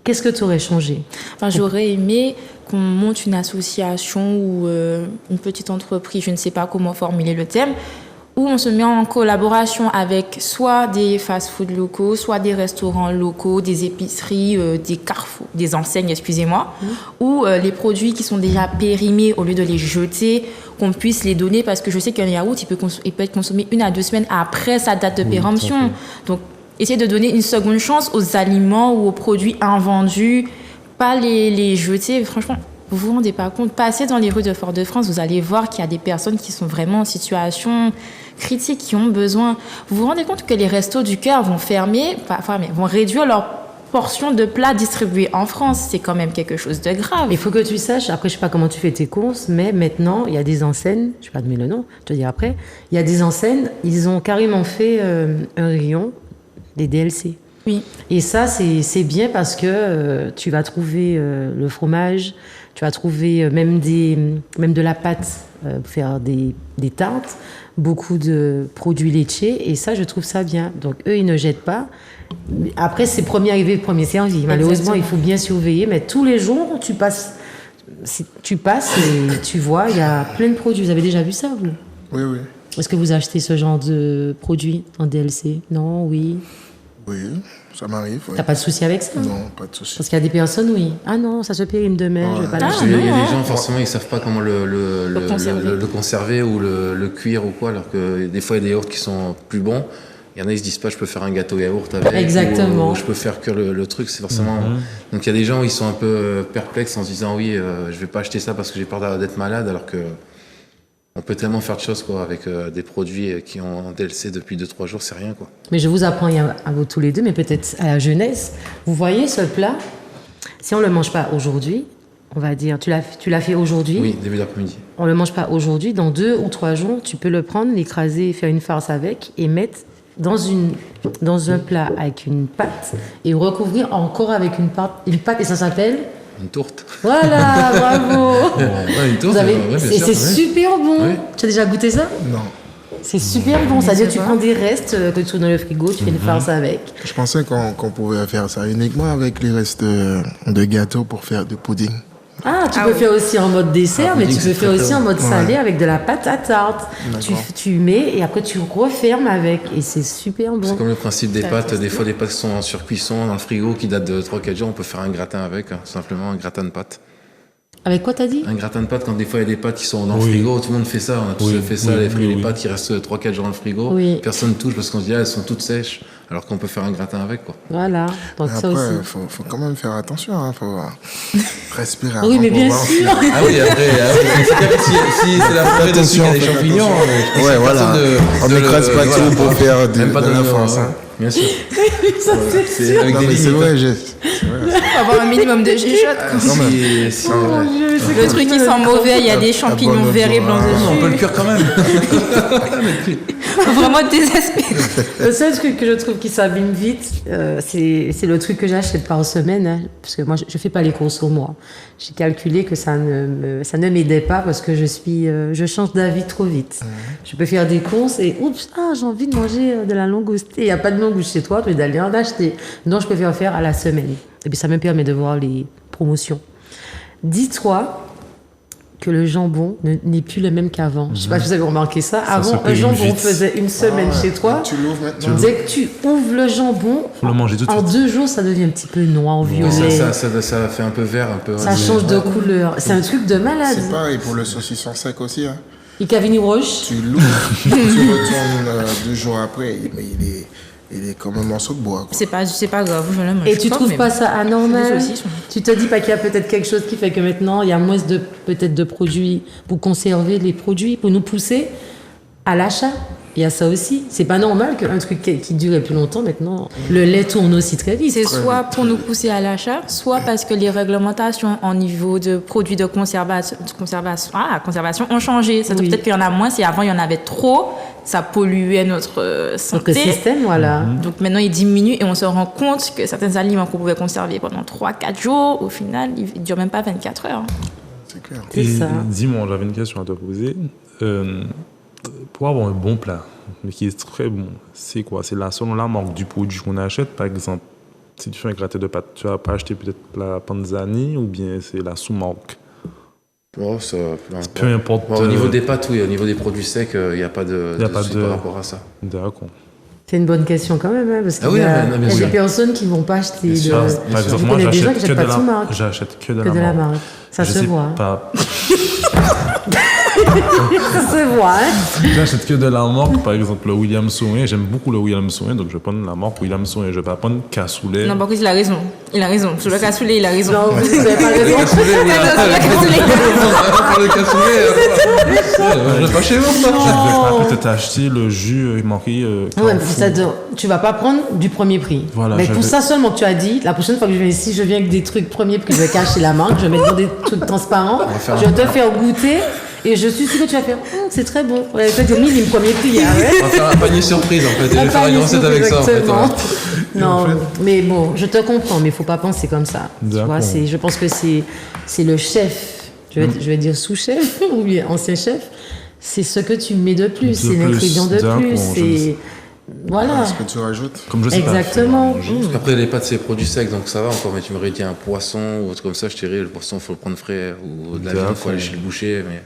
qu'est-ce que tu aurais changé? Enfin, j'aurais aimé qu'on monte une association ou une petite entreprise, je ne sais pas comment formuler le terme, où on se met en collaboration avec soit des fast-food locaux, soit des restaurants locaux, des épiceries, des carrefours, des enseignes, excusez-moi, où les produits qui sont déjà périmés, au lieu de les jeter, qu'on puisse les donner, parce que je sais qu'un yaourt, il peut être consommé 1 à 2 semaines après sa date de péremption. Donc, essayer de donner une seconde chance aux aliments ou aux produits invendus, pas les jeter. Franchement, vous vous rendez pas compte, passez dans les rues de Fort-de-France, vous allez voir qu'il y a des personnes qui sont vraiment en situation critique, qui ont besoin. Vous vous rendez compte que les restos du cœur vont vont réduire leur portion de plats distribués en France. C'est quand même quelque chose de grave. Il faut que tu saches, après je sais pas comment tu fais tes courses, mais maintenant il y a des enseignes, je vais pas donner le nom, je te dire après, il y a des enseignes, ils ont carrément fait un rayon des DLC. Oui. Et ça c'est bien parce que tu vas trouver le fromage, tu vas trouver même de la pâte pour faire des tartes, beaucoup de produits laitiers, et ça je trouve ça bien. Donc eux ils ne jettent pas. Après c'est premier arrivé premier servi. Malheureusement il faut bien surveiller, mais tous les jours tu passes et tu vois il y a plein de produits. Vous avez déjà vu ça vous? Oui. Est-ce que vous achetez ce genre de produits en DLC? Non, oui. Oui, ça m'arrive. Oui. T'as pas de souci avec ça? Non, pas de souci. Parce qu'il y a des personnes, oui. Ah non, ça se périme demain, je vais pas l'acheter. Il y a des gens, forcément, ils savent pas comment le conserver ou le cuire ou quoi, alors que des fois, il y a des yaourts qui sont plus bons. Il y en a, ils se disent pas, je peux faire un gâteau yaourt avec. Exactement. Ou je peux faire cuire le truc, c'est forcément. Donc, il y a des gens, ils sont un peu perplexes en se disant, oui, je vais pas acheter ça parce que j'ai peur d'être malade, alors que on peut tellement faire de choses, quoi, avec des produits qui ont un DLC depuis 2-3 jours, c'est rien, quoi. Mais je vous apprends à vous tous les deux, mais peut-être à la jeunesse. Vous voyez ce plat, si on le mange pas aujourd'hui, on va dire, tu l'as fait aujourd'hui. Oui, début d'après-midi. On le mange pas aujourd'hui, dans 2 ou 3 jours, tu peux le prendre, l'écraser, faire une farce avec et mettre dans un plat avec une pâte et recouvrir encore avec une pâte et ça s'appelle une tourte. Voilà, bravo. Ouais, une tourte, c'est super bon. Oui. Tu as déjà goûté ça? Non. C'est super bon. C'est-à-dire tu prends des restes que tu trouves dans le frigo, tu fais une farce avec. Je pensais qu'on pouvait faire ça uniquement avec les restes de gâteaux pour faire du pudding. Ah, tu peux faire aussi en mode dessert, mais tu peux faire aussi en mode salé avec de la pâte à tarte. Tu mets et après tu refermes avec et c'est super bon. C'est comme le principe des pâtes. Des fois, les pâtes sont en surcuisson dans le frigo qui datent de 3-4 jours. On peut faire un gratin avec, simplement un gratin de pâtes. Avec quoi t'as dit? Un gratin de pâtes, quand des fois il y a des pâtes qui sont dans le frigo, tout le monde fait ça. On a tous fait ça, les pâtes qui restent 3-4 jours dans le frigo. Oui. Personne ne touche parce qu'on se dit, elles sont toutes sèches, alors qu'on peut faire un gratin avec, quoi. Voilà, donc Après, ça aussi. faut quand même faire attention, hein. Faut respirer. Oui, mais bien sûr. Ah oui, après, si c'est la forêt dessus qu'il y a des champignons, ouais, voilà. On n'écrase pas tout pour faire de la force. Bien sûr. Ça, c'est sûr. Avec des c'est vrai, Faut avoir un minimum de géchotte. Le truc qui sent mauvais, il y a des champignons verts et blancs dessus. On peut le cuire quand même. Faut vraiment te désespérer. Le seul truc que je trouve qui s'abîme vite, c'est le truc que j'achète par semaine. Hein, parce que moi, je fais pas les courses au mois. J'ai calculé que ça ne m'aidait pas parce que je change d'avis trop vite. Je peux faire des courses et oups, j'ai envie de manger de la langouste. Il n'y a pas de langouste chez toi, tu dois aller en acheter. Donc, je préfère faire à la semaine. Et puis, ça me permet de voir les promotions. Dis-toi que le jambon n'est plus le même qu'avant. Je sais pas si vous avez remarqué ça. Ça Avant, se un périme jambon vite. faisait une semaine chez toi. Tu l'ouvres maintenant. Dès que tu ouvres le jambon, Faut le manger tout de en suite. 2 jours, ça devient un petit peu noir, violet. Ça fait un peu vert, un peu. Ça change de couleur. C'est un truc de malade. C'est pareil pour le saucisson sec aussi. Hein. Il Cavini Roche. Tu l'ouvres, tu retournes 2 jours après, mais il est comme un morceau de bois. Quoi. C'est pas grave, je le mange. Et tu trouves pas ça anormal? Des saucissons. Tu te dis pas qu'il y a peut-être quelque chose qui fait que maintenant, il y a moins peut-être de produits pour conserver les produits, pour nous pousser à l'achat? Il y a ça aussi. C'est pas normal qu'un truc qui durait plus longtemps, maintenant, le lait tourne aussi très vite. C'est soit pour nous pousser à l'achat, soit parce que les réglementations en niveau de produits de conservation ont changé. Ça veut dire peut-être qu'il y en a moins, si avant il y en avait trop, ça polluait notre santé. Donc, le système, voilà. Donc maintenant il diminue et on se rend compte que certains aliments qu'on pouvait conserver pendant 3-4 jours, au final, ils ne durent même pas 24 heures. C'est clair. C'est Et ça. dis-moi, j'avais une question à te poser. Pour avoir un bon plat, mais qui est très bon, c'est quoi? C'est selon la marque du produit qu'on achète, par exemple. Si tu fais un gratin de pâtes, tu vas pas acheter peut-être la Panzani ou bien c'est la sous-marque? Oh, ça, Peu importe. Au niveau des pâtes, oui. Au niveau des produits secs, il n'y a pas de Y a pas souci de- par rapport à ça. D'accord. C'est une bonne question quand même, hein, parce qu'il Ah oui, y a, non, mais il y a bien des personnes qui vont pas acheter Bien sûr. Par exemple, Je moi, connais des gens qui j'achète n'achètent pas de sous-marque, j'achète que de que de la marque. Ça Je se sais voit. pas. Ça se voit, hein. J'achète que de la marque, par exemple le William Sauin. J'aime beaucoup le William Sauin, donc je vais prendre la marque William Sauin. Je vais pas prendre cassoulet. Non, par contre, il a raison. Il a raison. Sur le cassoulet, il a raison. Non, vous n'avez pas raison. Je vais pas chez vous, ça. Je vais pas peut-être acheter le jus marqué Ouais, Carrefour. c'est-à-dire, tu vas pas prendre du premier prix. Voilà, mais je pour vais- ça seulement que tu as dit, la prochaine fois que je viens ici, je viens avec des trucs premier prix, je vais cacher la marque, je vais mettre dans des trucs transparents, je vais te faire goûter et je suis sûre que tu vas faire, c'est très bon. Ouais, fait, j'ai mis le premier prix. Hein, ouais. On va faire un panier surprise, en fait. Et je vais faire une recette avec ça, en fait. Exactement. Voilà. Non, mais bon, je te comprends, mais il faut pas penser comme ça. Tu D'accord. vois, je pense que c'est le chef, je vais dire sous-chef ou bien ancien chef, c'est ce que tu mets de plus, De c'est plus, l'ingrédient de d'accord, plus. je C'est... Voilà. Ce que tu rajoutes. Comme je sais Exactement. pas. Parce qu'après, les pâtes, c'est produits secs, donc ça va encore. Mais tu m'aurais dit un poisson ou autre comme ça, je dirais, le poisson, il faut le prendre frais. Ou de la viande, il faut aller chez le boucher. Mais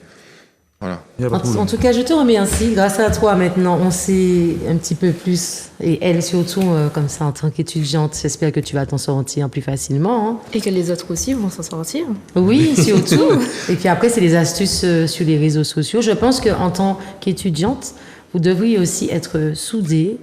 voilà. Y a pas de En problème. tout cas, je te remercie. Grâce à toi, maintenant, on sait un petit peu plus. Et elle, surtout, comme ça, en tant qu'étudiante, j'espère que tu vas t'en sortir plus facilement. Hein. Et que les autres aussi vont s'en sortir. Oui, surtout. Et puis après, c'est les astuces sur les réseaux sociaux. Je pense qu'en tant qu'étudiante, vous devriez aussi être soudés.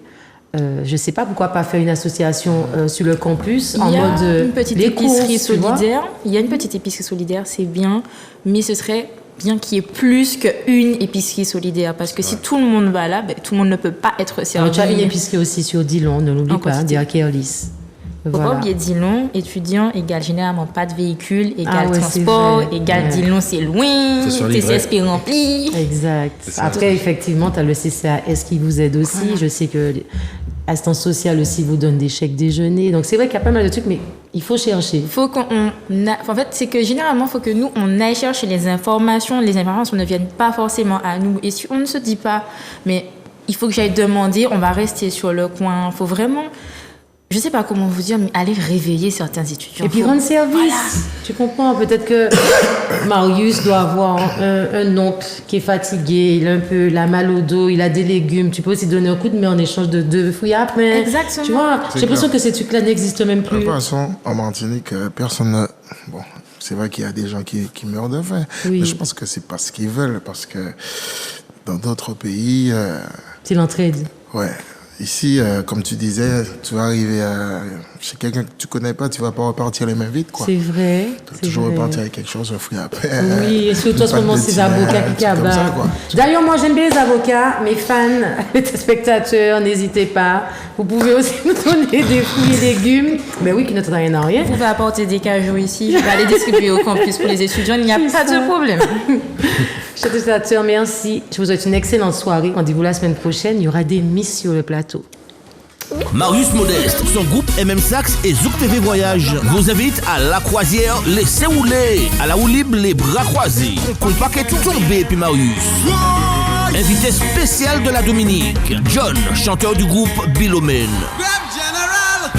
Je ne sais pas pourquoi pas faire une association sur le campus en Il y a mode une petite les épicerie courses, tu vois. solidaire. Il y a une petite épicerie solidaire, c'est bien, mais ce serait bien qu'il y ait plus qu'une épicerie solidaire. Parce que si tout le monde va là, ben, tout le monde ne peut pas être servi. Alors, tu as une épicerie aussi sur Dillon, ne l'oublie En pas, quantité. dire Carlis. Faut pas oublier Dillon, étudiant égale généralement pas de véhicule, égale Ah ouais, c'est transport, vrai. égale Ouais. Dillon c'est loin, C'est sur livret. CCSP rempli. Exact. ça. Après, effectivement, tu as le CCAS qui vous aide aussi. Je sais que l'assistance sociale aussi vous donne des chèques déjeuner. Donc, c'est vrai qu'il y a pas mal de trucs, mais il faut chercher. Faut en fait, c'est que généralement, il faut que nous, on aille chercher les informations. Les informations ne viennent pas forcément à nous. Et si on ne se dit pas, mais il faut que j'aille demander, on va rester sur le coin. Il faut vraiment, je ne sais pas comment vous dire, mais aller réveiller certains étudiants. Et puis Faut- rendre service. Voilà. Tu comprends? Peut-être que Marius doit avoir un oncle qui est fatigué, il a un peu la mal au dos, il a des légumes. Tu peux aussi donner un coup de main en échange de fruits à pain. Exactement. Tu vois? J'ai l'impression clair. que ces trucs-là n'existent même De plus. toute façon, en Martinique, personne ne... Bon, c'est vrai qu'il y a des gens qui meurent de faim. Oui. Mais je pense que c'est parce qu'ils veulent. Parce que dans d'autres pays, C'est l'entraide. ouais. Ici, comme tu disais, tu vas arriver chez quelqu'un que tu connais pas, tu vas pas repartir les mains vides, quoi. C'est vrai. Tu vas c'est toujours vrai. repartir avec quelque chose, un fruit à pain. Oui, et surtout en ce une moment, pâte de ces avocats thym, un qui truc comme ça, cabardent. quoi. D'ailleurs, moi, j'aime bien les avocats. Mes fans, les téléspectateurs, n'hésitez pas. Vous pouvez aussi nous donner des fruits et légumes. Ben oui, qui ne rien à rien. Vous pouvez apporter des cajots ici. Je vais aller distribuer au campus pour les étudiants. Il n'y a pas de problème. Chers téléspectateurs, merci. Je vous souhaite une excellente soirée. Rendez-vous la semaine prochaine. Il y aura des miss sur le plateau. Marius Modeste, son groupe MM Sax et Zouk TV Voyage vous invitent à la croisière Laissez rouler, à la roue libre les bras croisés. Qu'on paquet tout tombé puis Marius. Invité spécial de la Dominique, John, chanteur du groupe Bilomen.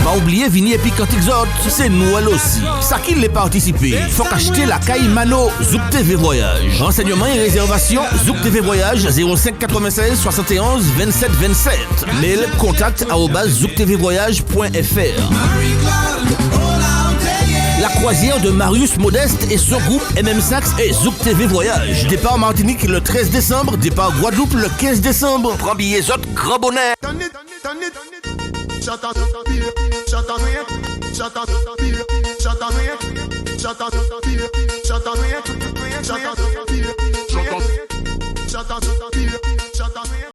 Pas oublier Vini et puis quand autres, c'est nous elle aussi. Ça qui les participer. Faut acheter la caille Mano Zouk TV Voyage. Renseignements et réservations Zouk TV Voyage 05 96 71 27 27. Mail contact@zouktvvoyage.fr. La croisière de Marius Modeste et son groupe MM Sax et Zouk TV Voyage. Départ Martinique le 13 décembre, départ Guadeloupe le 15 décembre. Prends billet autres, grand bonheur. Shut